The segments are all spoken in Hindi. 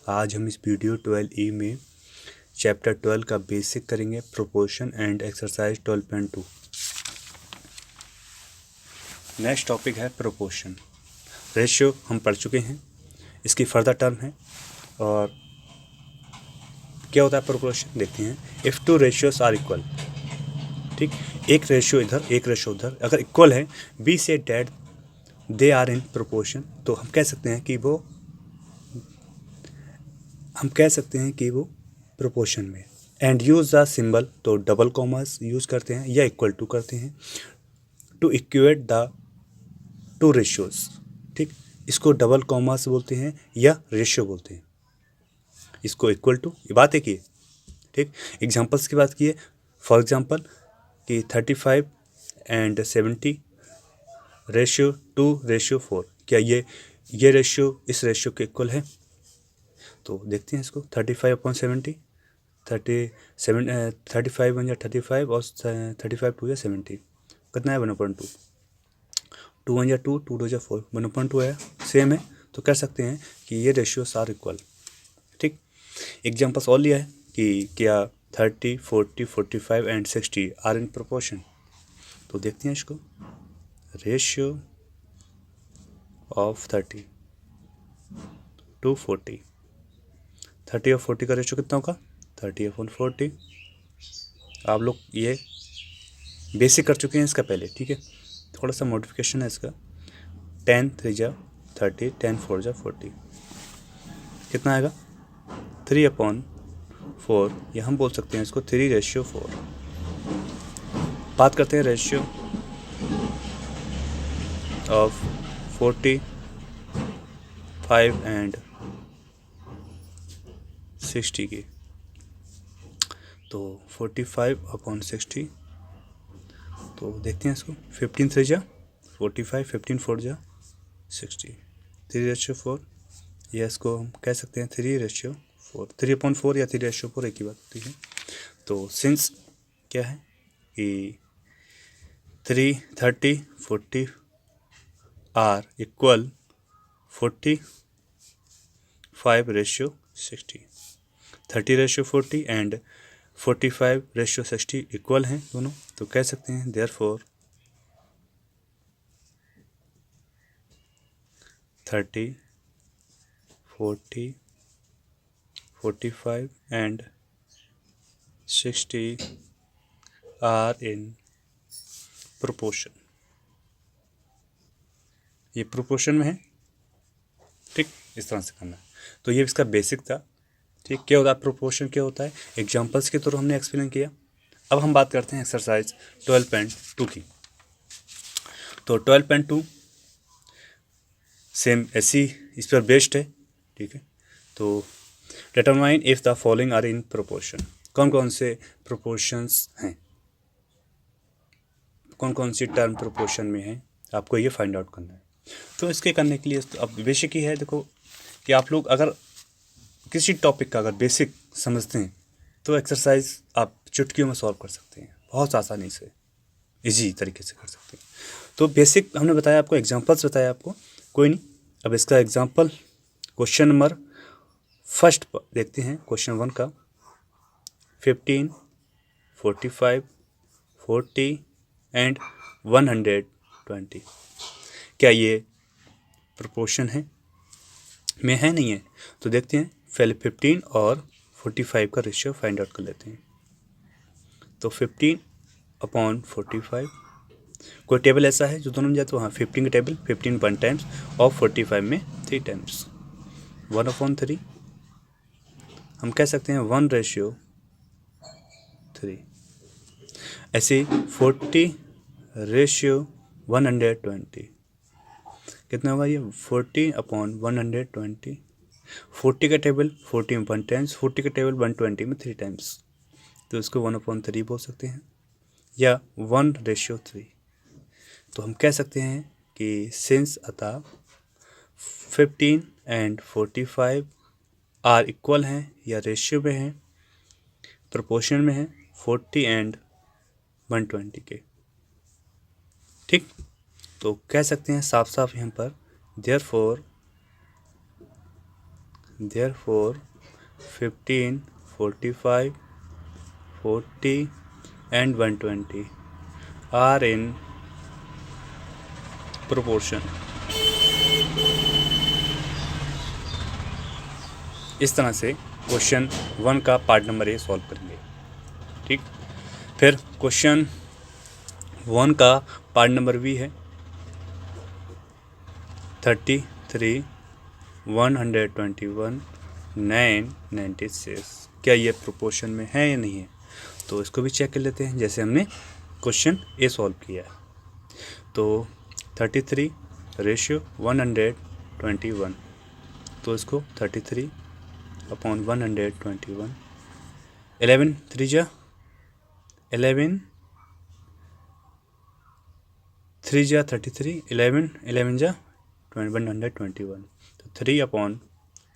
आज हम इस वीडियो 12E में चैप्टर 12 का बेसिक करेंगे, proportion and exercise 12.2। Next topic है प्रोपोर्शन। रेशियो हम पढ़ चुके हैं, इसकी फर्दर टर्म है। और क्या होता है प्रोपोर्शन देखते हैं। If two ratios are equal, ठीक, एक रेशियो इधर एक रेशियो उधर अगर इक्वल है, बी से that they are in proportion, तो हम कह सकते हैं कि वो प्रोपोर्शन में। एंड यूज़ द सिंबल, तो डबल कॉमर्स यूज़ करते हैं या इक्वल टू करते हैं to equate the two ratios. ठीक, इसको डबल कॉमर्स बोलते हैं या रेशियो बोलते हैं, इसको इक्वल टू। ये बात है कि ठीक, एग्जांपल्स की बात की है। फॉर एग्जांपल कि 35 एंड 70 रेशियो 2:4, क्या ये रेशियो इस रेशियो के इक्वल है? तो देखते हैं इसको। 35/70, 35 बन जाए 35 और 35 2 या 70, कितना है 1/2। 2 1 2, 2 2 4, 1/2 है, सेम है। तो कह सकते हैं कि ये रेशियोस आर इक्वल। ठीक, एग्जाम्पल्स और लिया है कि क्या 30 40 45 एंड 60 आर इन प्रोपोर्शन। तो देखते हैं इसको। रेशियो ऑफ 30 to 40, 30 और 40 का रेशियो कितना होगा? 30/40। आप लोग ये बेसिक कर चुके हैं इसका पहले, ठीक है। थोड़ा सा मॉडिफिकेशन है इसका। 10 3 जा 30, 10 4 जा 40, कितना आएगा? 3/4, या हम बोल सकते हैं इसको 3:4। बात करते हैं रेशियो ऑफ 45 एंड 60 की। तो 45/60, तो देखते हैं इसको। 15 3 जा 45, 15 4 जा 60, 3:4, या इसको हम कह सकते हैं 3:4, 3/4 या 3:4 एक ही बात होती है। तो सिंस क्या है कि 3 30 40 आर इक्वल 45:60, 30:40 एंड 45:60 इक्वल हैं दोनों। तो कह सकते हैं therefore 30 40 45 and 60 are in proportion. ये प्रोपोर्शन में है, ठीक, इस तरह से करना है। तो ये इसका बेसिक था। ठीक, क्या होता है प्रोपोर्शन, क्या होता है, एग्जांपल्स के थ्रू हमने एक्सप्लेन किया। अब हम बात करते हैं एक्सरसाइज 12.2 की। तो 12.2 सेम ऐसी इस पर बेस्ड है, ठीक है। तो determine if the following are in proportion. कौन कौन से प्रोपोर्शंस हैं, कौन कौन सी टर्म प्रोपोर्शन में है, आपको ये फाइंड आउट करना है। तो इसके करने के लिए अब बेसिक ही है, देखो कि आप लोग अगर किसी टॉपिक का अगर बेसिक समझते हैं तो एक्सरसाइज आप चुटकियों में सॉल्व कर सकते हैं, बहुत आसानी से, इजी तरीके से कर सकते हैं। तो बेसिक हमने बताया आपको, एग्जांपल्स बताया आपको, कोई नहीं। अब इसका एग्जांपल क्वेश्चन नंबर फर्स्ट देखते हैं, क्वेश्चन 1 का। 15 45 40 एंड 120, क्या ये प्रोपोर्शन है में है, नहीं है? तो देखते हैं, पहले 15 और 45 का रेशियो फाइंड आउट कर लेते हैं। तो 15/45, कोई टेबल ऐसा है जो दोनों में जाए तो हाँ, 15 का टेबल, 15 1 टाइम्स और 45 में 3 टाइम्स, 1/3। हम कह सकते हैं 1:3। ऐसे 40:120, कितना होगा ये? 40/120। 40 का टेबल 40 में 1 टाइम्स, 40 का टेबल 120 में 3 टाइम्स, तो इसको 1/3 बोल सकते हैं या 1:3। तो हम कह सकते हैं कि सिंस अतः 15 एंड 45 आर इक्वल हैं या रेशियो में हैं, प्रोपोर्शन में हैं 40 एंड 120 के। ठीक, तो कह सकते हैं साफ साफ यहाँ पर therefore therefore 15, 45, 40 and 120 are in proportion। इस तरह से क्वेश्चन 1 का पार्ट नंबर ए सॉल्व करेंगे। ठीक, फिर क्वेश्चन 1 का पार्ट नंबर बी है 33, 121, 996। क्या ये प्रोपोर्शन में है या नहीं है, तो इसको भी चेक कर लेते हैं जैसे हमने क्वेश्चन ए सॉल्व किया है। तो 33 रेशियो 121, तो इसको 33 अपॉन 121, 11 3 जा 11 3 जा 33, 11 11 जा 121, तो 3 अपॉन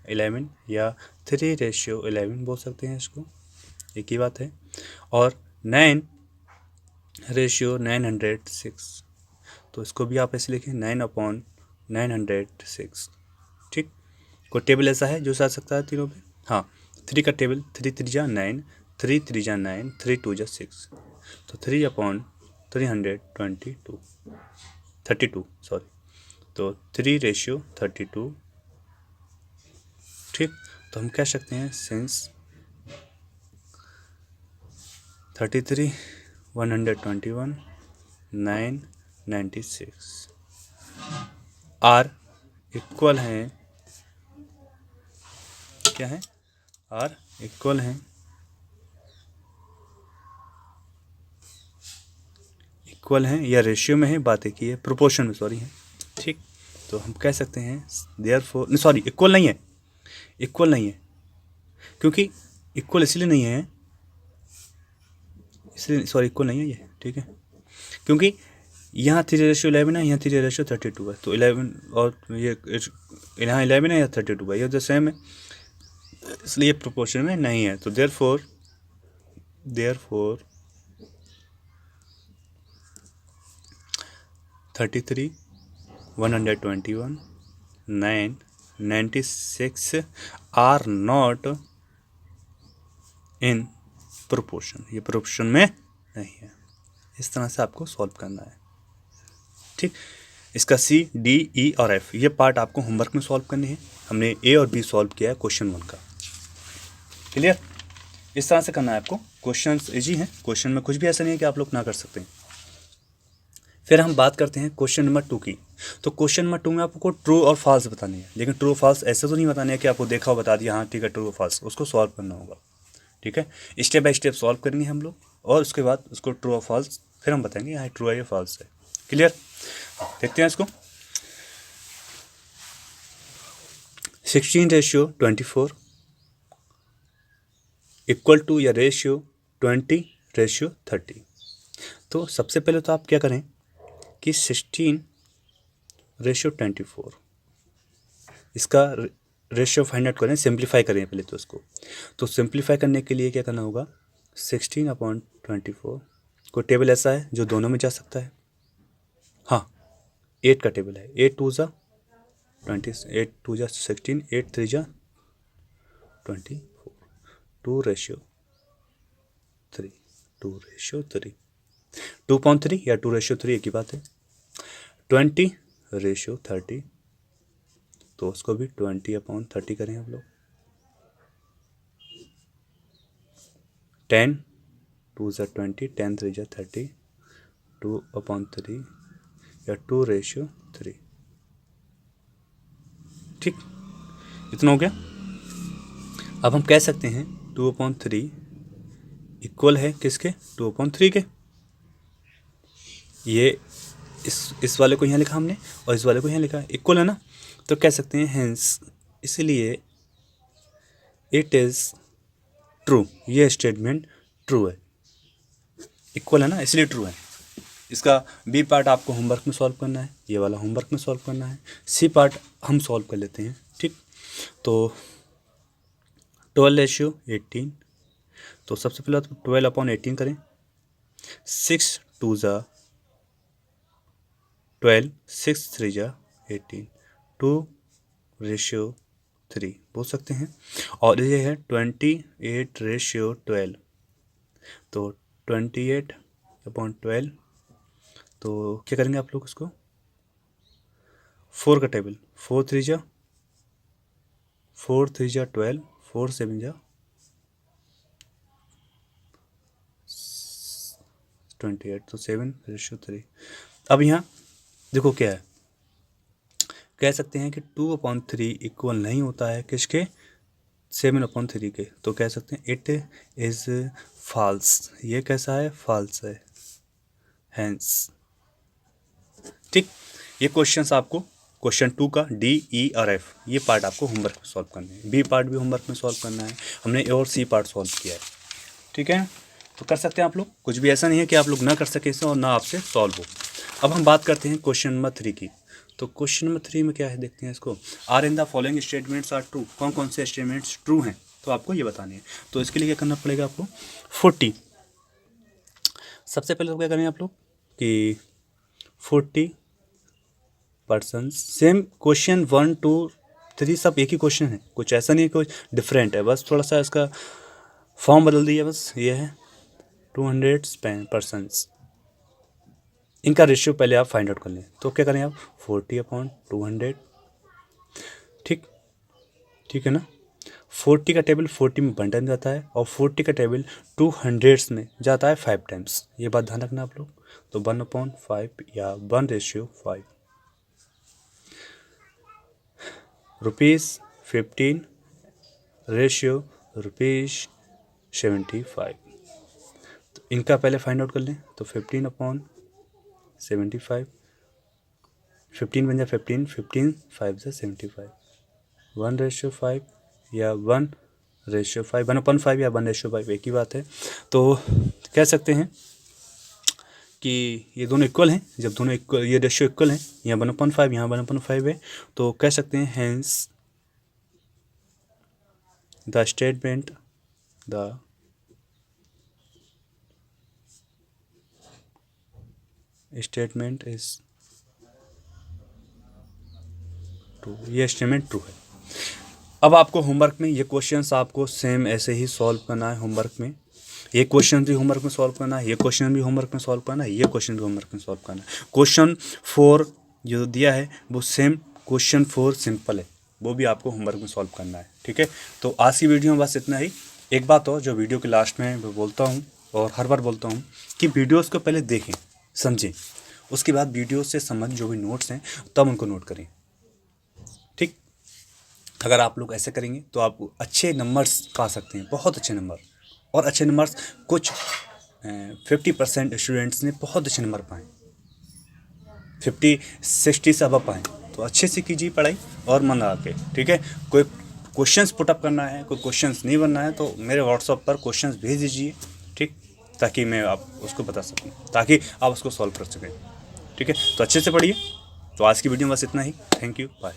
11 या 3 रेशियो 11 बोल सकते हैं इसको, एक ही बात है। और 9 रेशियो 906, तो इसको भी आप ऐसे लिखें 9 अपॉन 906। ठीक, कोई टेबल ऐसा है जो आ सकता है तीनों पे? हाँ, 3 का टेबल 3 3 जा 9, 3 3 जा 9, 3 2 जा 6, तो 3 अपॉन 32 सॉरी, तो 3 रेशियो 32। ठीक, तो हम कह सकते हैं सिंस 33, 121, 996 आर इक्वल हैं, क्या है, आर इक्वल हैं या रेशियो में है, बात एक ही है, प्रोपोर्शन में सॉरी है। ठीक, तो हम कह सकते हैं देयरफॉर, सॉरी इक्वल नहीं है, क्योंकि इक्वल इसलिए नहीं है, इसलिए सॉरी इक्वल नहीं है ये। ठीक है, क्योंकि यहाँ 3:11 है, यहाँ 3:32 है, तो 11 और ये यहाँ 11 है या 32 है, ये तो सेम है, इसलिए प्रोपोर्शन में नहीं है। तो therefore 33, 121, 996 are not in proportion, ये प्रोपोर्शन में नहीं है। इस तरह से आपको सॉल्व करना है। ठीक, इसका सी डी ई और एफ ये पार्ट आपको होमवर्क में सॉल्व करने हैं। हमने ए और बी सॉल्व किया है क्वेश्चन 1 का। क्लियर, इस तरह से करना है आपको। क्वेश्चन इजी हैं, क्वेश्चन में कुछ भी ऐसा नहीं है कि आप लोग ना कर सकते हैं। फिर हम बात करते हैं क्वेश्चन नंबर 2 की। तो क्वेश्चन नंबर 2 में आपको ट्रू और फॉल्स बतानी है, लेकिन ट्रू और फॉल्स ऐसे तो नहीं बताने है कि आपको देखा हो बता दिया, हाँ ठीक है ट्रू और फॉल्स, उसको सॉल्व करना होगा। ठीक है, स्टेप बाय स्टेप सॉल्व करेंगे हम लोग, और उसके बाद उसको ट्रू और फॉल्स फिर हम बताएंगे यहाँ ट्रू है या फॉल्स है। क्लियर, देखते हैं इसको। 16:24 इक्वल टू या रेशियो 20:30। तो सबसे पहले तो आप क्या करें कि 16:24 इसका रेशियो फाइंड आउट करें, सिंप्लीफाई करें पहले तो इसको। तो सिंप्लीफाई करने के लिए क्या करना होगा, 16/24 कोई टेबल ऐसा है जो दोनों में जा सकता है? हाँ, 8 का टेबल है, 8 2 जा 20, 8 2 जा 16, 8 3 जा 24, 2:3, 2/3 या 2:3 एक ही बात है। 20:30, तो उसको भी 20/30 करें हम लोग। 10 2 जा 20, 10 3 जा 30, 2/3 या 2:3। ठीक, इतना हो गया। अब हम कह सकते हैं 2/3 इक्वल है किसके, 2/3 के। ये इस वाले को यहाँ लिखा हमने और इस वाले को यहाँ लिखा, इक्वल है ना, तो कह सकते हैं हेंस, इसलिए इट इज़ ट्रू, ये स्टेटमेंट ट्रू है। इक्वल है ना, इसलिए ट्रू है। इसका बी पार्ट आपको होमवर्क में सॉल्व करना है, ये वाला होमवर्क में सॉल्व करना है। सी पार्ट हम सॉल्व कर लेते हैं। ठीक, तो 12:18, तो सबसे पहले तो 12/18 करें। 6 2 जा 12, 6 3 जा 18, 2:3, 3 बोल सकते हैं। और ये है 28/12, तो 28/12, तो क्या करेंगे आप लोग इसको 4 का टेबल, 4 3 जा 12, 4 7 जा 28, तो 7/3। अब यहाँ देखो क्या है, कह सकते हैं कि 2/3 इक्वल नहीं होता है किसके, 7/3 के, तो कह सकते हैं इट इज फॉल्स। ये कैसा है, फॉल्स है, हैंस। ठीक, ये क्वेश्चंस आपको क्वेश्चन 2 का D, E और F ये पार्ट आपको होमवर्क में सॉल्व करना है, B पार्ट भी होमवर्क में सॉल्व करना है। हमने A और C पार्ट सॉल्व किया है, ठीक है, तो कर सकते हैं आप लोग, कुछ भी ऐसा नहीं है कि आप लोग ना कर सके इसे और ना आपसे सॉल्व हो। अब हम बात करते हैं क्वेश्चन नंबर 3 की। तो क्वेश्चन नंबर 3 में क्या है, देखते हैं इसको। Are in the following statements are true, कौन कौन से स्टेटमेंट्स ट्रू हैं, तो आपको ये बताने हैं। तो इसके लिए क्या करना पड़ेगा आपको, 40, सबसे पहले तो क्या करेंगे आप लोग कि 40%, सेम क्वेश्चन 1 2 3 सब एक ही क्वेश्चन है, कुछ ऐसा नहीं है कुछ डिफरेंट है, बस थोड़ा सा इसका फॉर्म बदल दिया, बस ये है 200%। इनका रेशियो पहले आप फाइंड आउट कर लें, तो क्या करें आप 40/200, ठीक है ना। 40 का टेबल 40 में 1 टाइम जाता है और 40 का टेबल 200 में जाता है 5 टाइम्स, ये बात ध्यान रखना आप लोग। तो 1/5 या 1/5, ₹15 रेशियो ₹75। तो इनका पहले फाइंड आउट कर लें, तो 15/75, 15 बन जाए 15, 15 5 से 75, 1/5 या 1/5, 1/5 या 1/5 एक ही बात है। तो कह सकते हैं कि ये दोनों इक्वल हैं, जब दोनों इक्वल, ये रेशियो इक्वल हैं, यहाँ 1/5 यहाँ 1/5 है, तो कह सकते हैं hence the statement is true, ये स्टेटमेंट ट्रू है। अब आपको होमवर्क में ये क्वेश्चंस आपको सेम ऐसे ही सॉल्व करना है होमवर्क में, ये क्वेश्चन भी होमवर्क में सॉल्व करना है, ये क्वेश्चन भी होमवर्क में सॉल्व करना है, ये क्वेश्चन भी होमवर्क में सॉल्व करना है। क्वेश्चन 4 जो दिया है वो सेम क्वेश्चन 4 सिंपल है, वो भी आपको होमवर्क में सॉल्व करना है, ठीक है। तो आज की वीडियो में बस इतना ही। एक बात और जो वीडियो के लास्ट में मैं बोलता हूँ और हर बार बोलता हूँ कि वीडियोज़ को पहले देखें समझें, उसके बाद वीडियो से संबंधित जो भी नोट्स हैं तब उनको नोट करें, ठीक। अगर आप लोग ऐसे करेंगे तो आप अच्छे नंबर्स पा सकते हैं, बहुत अच्छे नंबर, और अच्छे नंबर्स कुछ 50% स्टूडेंट्स ने बहुत अच्छे नंबर पाए, 50-60 से अब पाएँ, तो अच्छे से कीजिए पढ़ाई और मन लगा के, ठीक है। कोई क्वेश्चंस पुटअप करना है, कोई क्वेश्चंस नहीं बनना है, तो मेरे व्हाट्सएप पर क्वेश्चंस भेज दीजिए, ठीक, ताकि मैं आप उसको बता सकूँ, ताकि आप उसको सॉल्व कर सकें, ठीक है। तो अच्छे से पढ़िए। तो आज की वीडियो में बस इतना ही, थैंक यू, बाय।